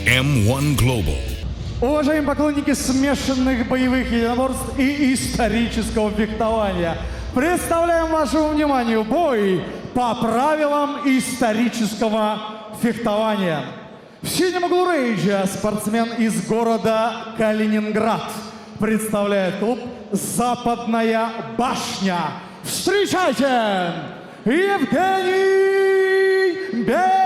M1 Global. Уважаемые поклонники смешанных боевых единоборств и исторического фехтования, представляем вашему вниманию бой по правилам исторического фехтования. В синем углу рейджа спортсмен из города Калининград представляет клуб «Западная башня». Встречайте! Евгений Беденко!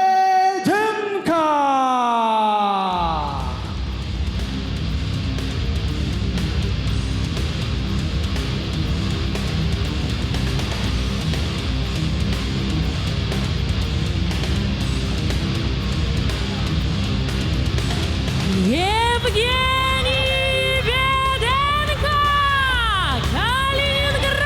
Евгений Беденко, Калининград!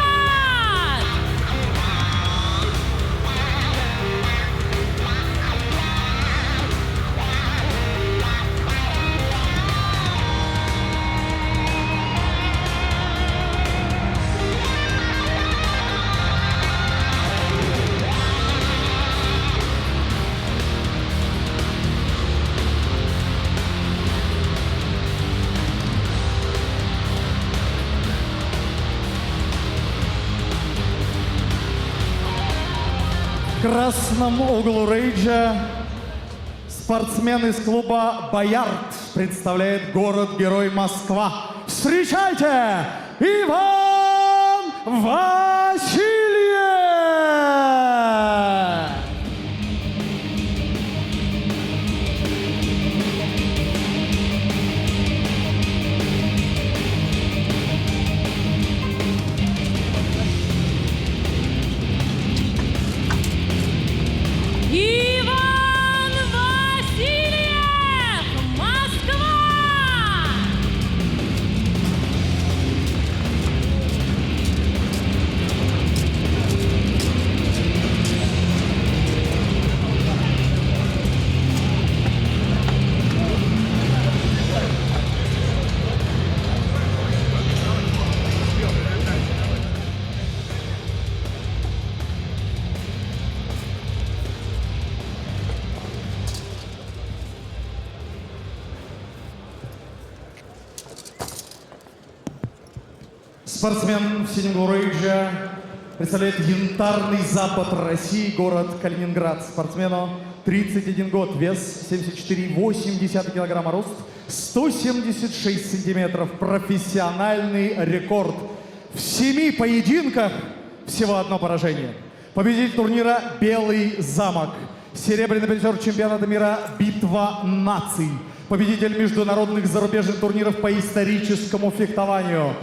В красном углу рейджа спортсмен из клуба «Боярд» представляет город-герой Москва. Встречайте! Иван Васильев! Иван Васильев, Москва! Спортсмен в синем углу рейджа представляет янтарный запад России, город Калининград. Спортсмену 31 год, вес 74,8 килограмма, рост 176 сантиметров. Профессиональный рекорд. В 7 поединках всего одно поражение. Победитель турнира «Белый замок». Серебряный призер чемпионата мира «Битва наций». Победитель международных зарубежных турниров по историческому фехтованию.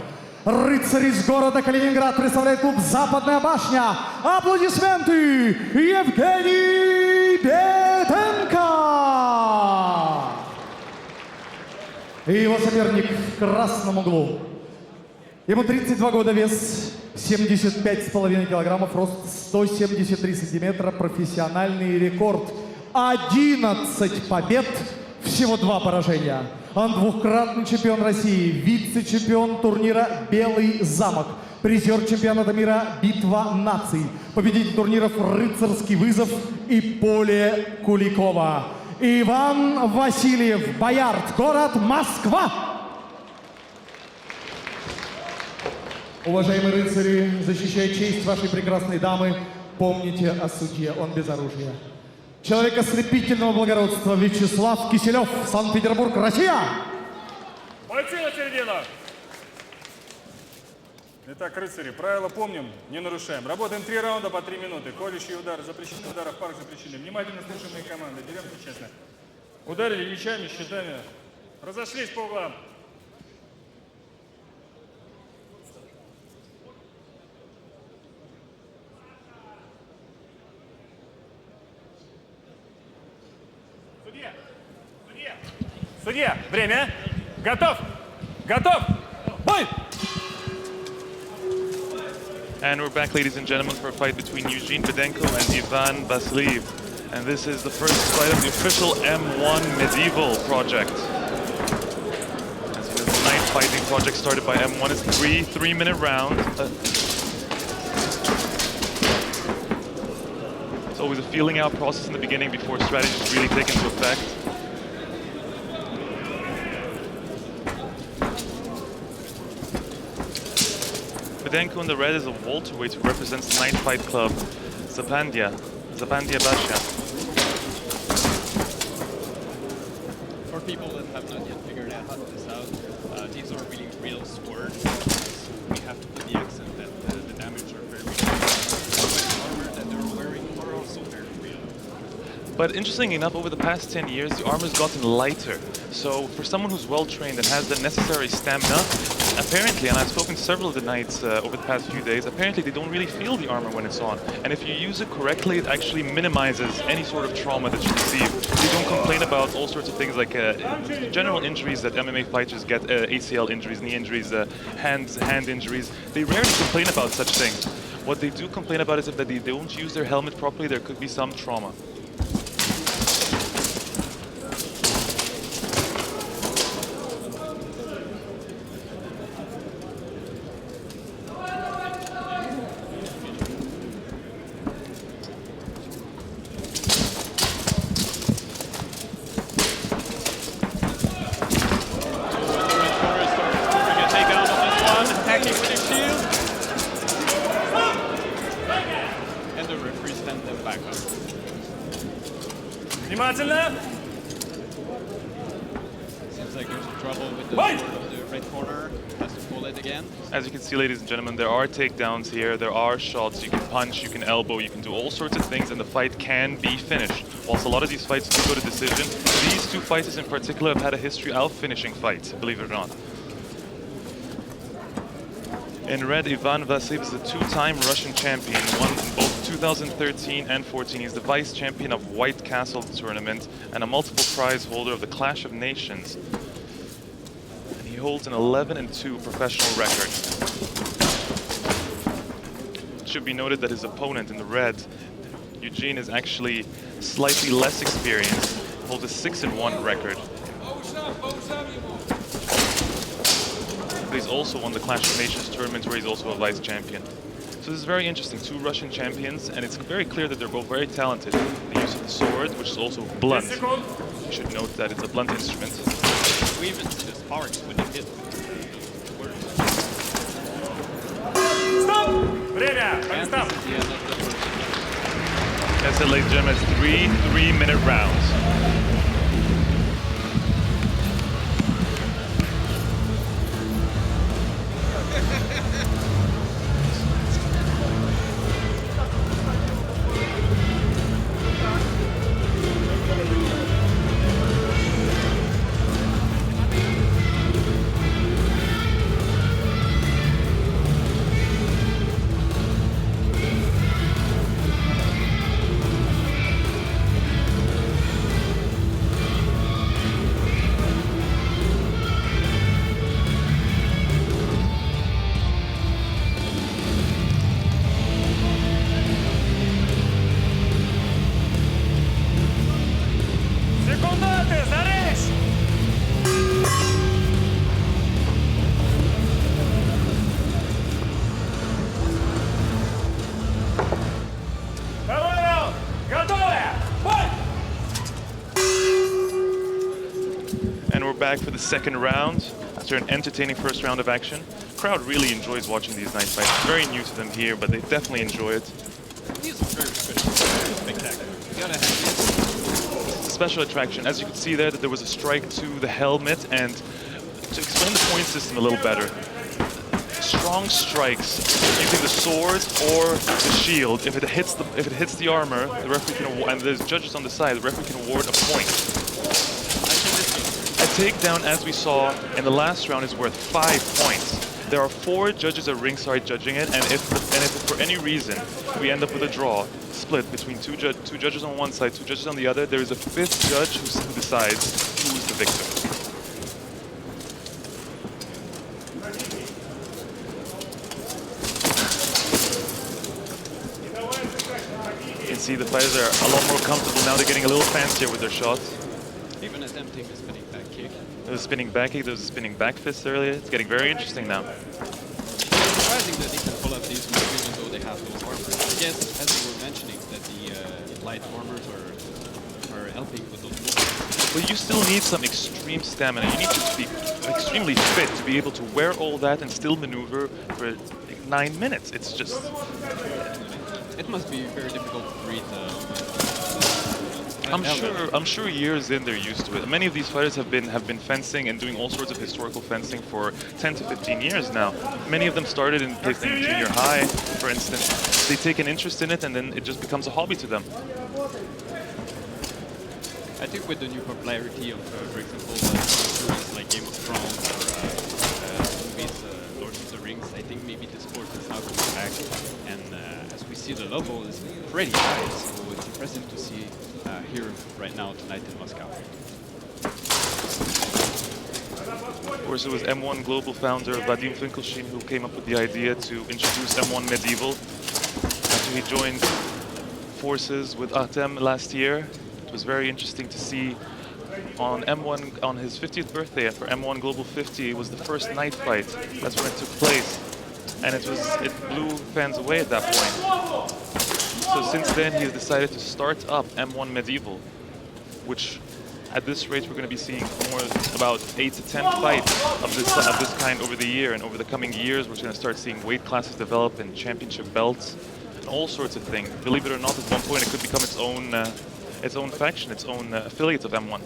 Рыцарь из города Калининград представляет клуб «Западная башня». Аплодисменты! Евгений Беденко! И его соперник в красном углу. Ему 32 года, вес 75,5 килограммов, рост 173 сантиметра, профессиональный рекорд. 11 побед, всего 2 поражения. Он двукратный чемпион России, вице-чемпион турнира «Белый замок», призер чемпионата мира «Битва наций», победитель турниров «Рыцарский вызов» и «Поле Куликова». Иван Васильев, Боярд, город Москва. Уважаемые рыцари, защищая честь вашей прекрасной дамы, помните о судье, он без оружия. Человек ослепительного благородства Вячеслав Киселев, Санкт-Петербург, Россия. Бойцы на середину. Итак, рыцари, правила помним, не нарушаем. Работаем 3 раунда по 3 минуты. Колющие удары запрещены, удары в парах запрещены. Внимательно слушаем мои команды, деремся честно. Ударили мечами, щитами. Разошлись по углам. Судья, время. Готов. Готов. Бой! And we're back, ladies and gentlemen, for a fight between Eugene Bedenko and Ivan Vasiliev. And this is the first fight of the official M1 Medieval project. As you know, the night fighting project started by M1 is 3-minute rounds. It's always a feeling out process in the beginning before strategies really take into effect. Bedenko in the red is a welterweight who represents the Night Fight Club, Zapandia Basha. For people that have not yet figured out this out, these are really real swords. We have to put the accent that the damage are very real. The armor that they're wearing are also very real. But interestingly enough, over the past 10 years, the armor's gotten lighter. So for someone who's well-trained and has the necessary stamina, apparently, and I've spoken to several of the knights over the past few days, apparently they don't really feel the armor when it's on. And if you use it correctly, it actually minimizes any sort of trauma that you receive. They don't complain about all sorts of things like general injuries that MMA fighters get, ACL injuries, knee injuries, hand injuries. They rarely complain about such things. What they do complain about is that they don't use their helmet properly, there could be some trauma. Внимательно! Seems like there's trouble with the red corner. Has to pull it again. As you can see, ladies and gentlemen, there are takedowns here, there are shots, you can punch, you can elbow, you can do all sorts of things, and the fight can be finished. Whilst a lot of these fights do go to decision, these two fighters in particular have had a history of finishing fights, believe it or not. In red, Ivan Vasiliev is a two-time Russian champion, won in both 2013 and 14. He's the vice champion of White Castle tournament and a multiple prize holder of the Clash of Nations. And he holds an 11-2 professional record. It should be noted that his opponent in the red, Eugene, is actually slightly less experienced, holds a 6-1 record. He's also won the Clash of Nations tournament where he's also a vice champion. So this is very interesting, two Russian champions, and it's very clear that they're both very talented. The use of the sword, which is also blunt. You should note that it's a blunt instrument. We even see the sparks when they hit. Stop! Время! And Stop! this is the end of the first. That's it, ladies and gentlemen, it's three-minute rounds. Back for the second round after an entertaining first round of action. The crowd really enjoys watching these night fights. It's very new to them here, but they definitely enjoy it. These are very spectacular. You gotta have these. It's a special attraction. As you can see there, that there was a strike to the helmet, and to explain the point system a little better, strong strikes using the sword or the shield. If it hits the armor, the referee can, and there's judges on the side, the referee can award a point. A takedown, as we saw in the last round, is worth 5 points. There are 4 judges at ringside judging it, and if for any reason we end up with a draw, split between two judges on one side, 2 judges on the other, there is a 5th judge who decides who is the victor. You can see the fighters are a lot more comfortable now. They're getting a little fancier with their shots. Even attempting the spinning back kick. There was a spinning back kick, there was a spinning back fist earlier. It's getting very interesting now. Surprising that they can pull up these moves even though they have those armors. I guess, as you were mentioning, that the light armors are helping with those moves. But you still need some extreme stamina. You need to be extremely fit to be able to wear all that and still maneuver for 9 minutes. It's just... It must be very difficult to read. I'm sure years in they're used to it. Many of these fighters have been fencing and doing all sorts of historical fencing for 10 to 15 years now. Many of them started in junior high, for instance. They take an interest in it and then it just becomes a hobby to them. I think with the new popularity of, for example, series like Game of Thrones or movies, Lord of the Rings, I think maybe the sport is now coming back. And as we see, the level is pretty high, so it's impressive to see here right now tonight in Moscow. Of course, it was M1 Global founder Vadim Finkelstein who came up with the idea to introduce M1 Medieval after he joined forces with Artem last year. It was very interesting to see on M1, on his 50th birthday for M1 Global 50, it was the first night fight. That's when it took place. And it blew fans away at that point. So since then, he has decided to start up M1 Medieval, which at this rate, we're going to be seeing more about 8 to 10 fights of this kind over the year. And over the coming years, we're going to start seeing weight classes develop and championship belts and all sorts of things. Believe it or not, at one point, it could become its own faction, its own affiliate of M1.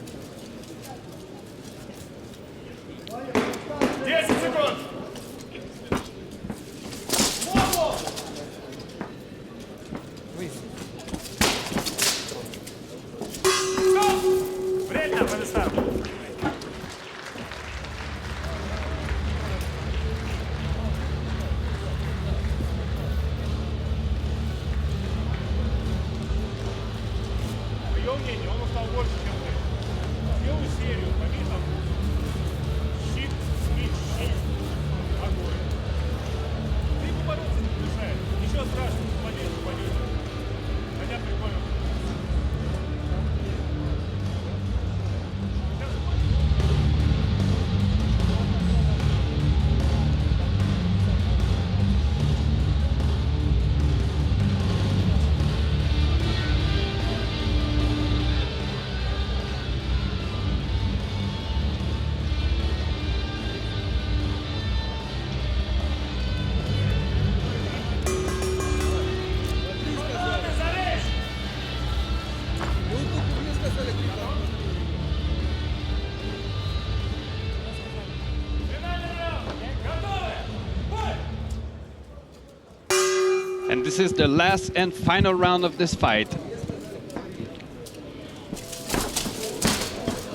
And this is the last and final round of this fight.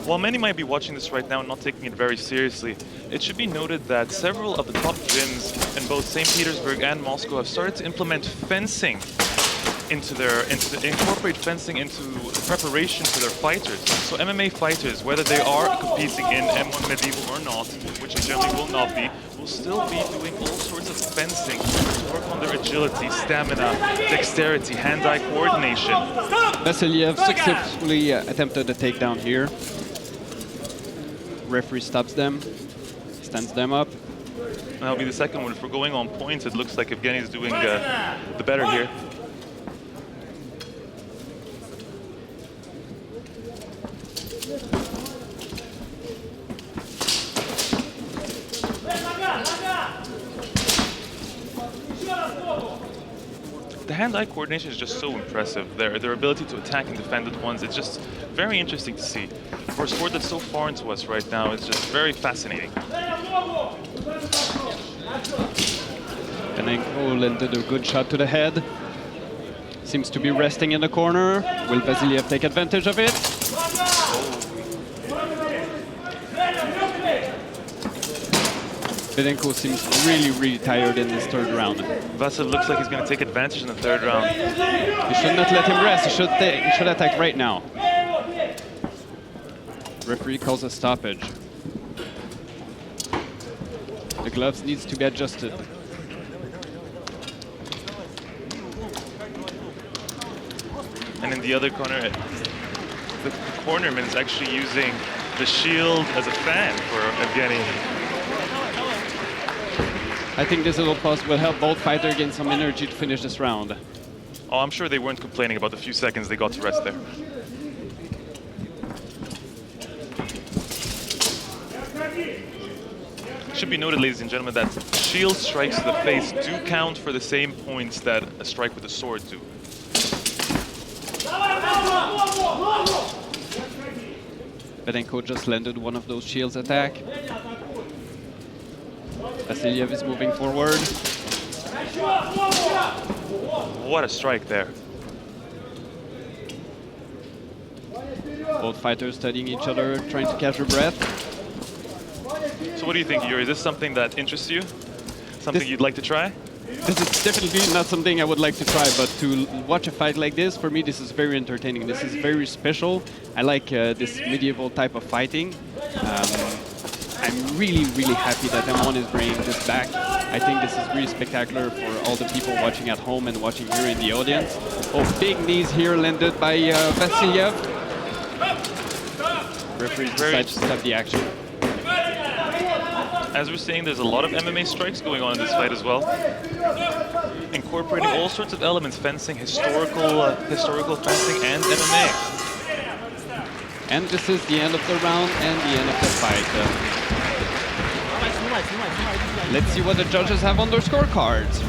While many might be watching this right now and not taking it very seriously, it should be noted that several of the top gyms in both St. Petersburg and Moscow have started to implement fencing incorporate fencing into preparation for their fighters. So MMA fighters, whether they are competing in M1 Medieval or not, which they generally will not be, will still be doing all sorts of fencing to work on their agility, stamina, dexterity, hand-eye coordination. Vasiliev successfully attempted a takedown here. Referee stops them, stands them up. And that'll be the second one. If we're going on points, it looks like Evgeny is doing the better here. The hand-eye coordination is just so impressive. Their ability to attack and defend at once, it's just very interesting to see. For a sport that's so foreign to us right now, it's just very fascinating. Penenko landed a good shot to the head. Seems to be resting in the corner. Will Vasiliev take advantage of it? Penenko seems really tired in this third round. Vasiliev looks like he's going to take advantage in the third round. You should not let him rest. He should attack right now. Referee calls a stoppage. The gloves needs to be adjusted. And in the other corner, the cornerman is actually using the shield as a fan for Evgeny. I think this little pause will help both fighters gain some energy to finish this round. Oh, I'm sure they weren't complaining about the few seconds they got to rest there. should be noted, ladies and gentlemen, that shield strikes to the face do count for the same points that a strike with a sword do. Bedenko just landed one of those shields attack. Vasiliev is moving forward. What a strike there. Both fighters studying each other, trying to catch their breath. So what do you think, Yuri? Is this something that interests you? Something you'd like to try? This is definitely not something I would like to try, but to watch a fight like this, for me, this is very entertaining. This is very special. I like this medieval type of fighting. I'm really, really happy that M1 is bringing this back. I think this is really spectacular for all the people watching at home and watching here in the audience. Oh, big knees here landed by Vasiliev. Referee decides to stop the action. As we're saying, there's a lot of MMA strikes going on in this fight as well, incorporating all sorts of elements: fencing, historical fencing, and MMA. And this is the end of the round and the end of the fight. Let's see what the judges have on their scorecards.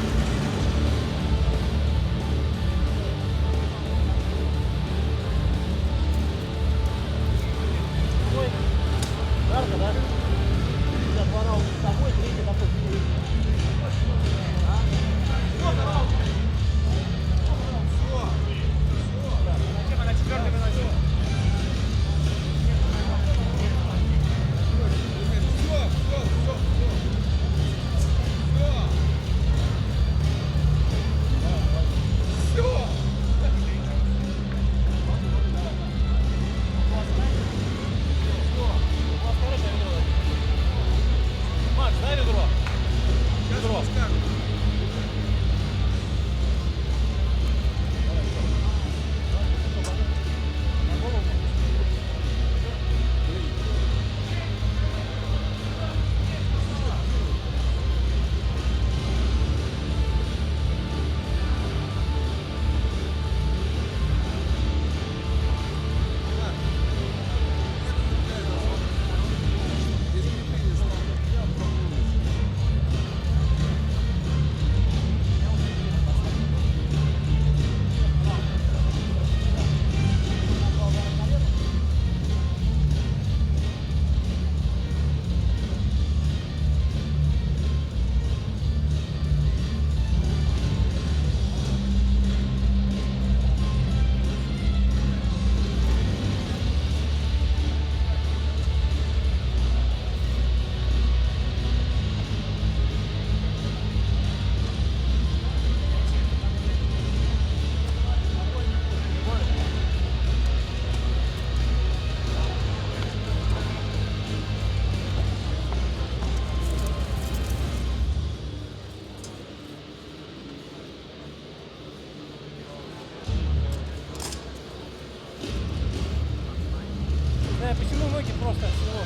Почему ноги просто всего?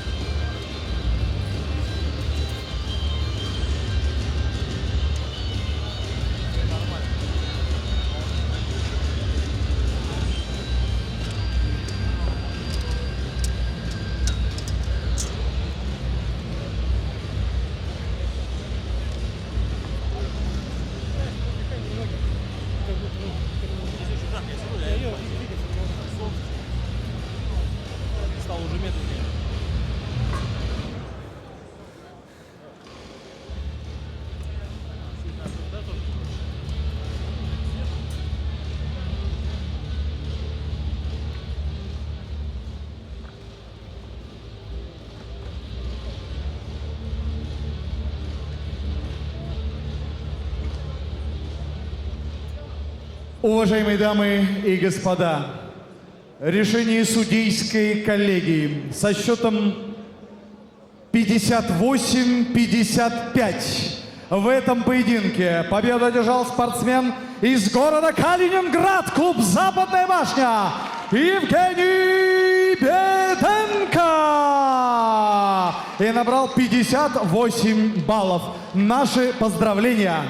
Стал уже медленнее. Уважаемые дамы и господа, решение судейской коллегии со счетом 58-55 в этом поединке победу одержал спортсмен из города Калининград, клуб «Западная башня» Евгений Беденко и набрал 58 баллов. Наши поздравления!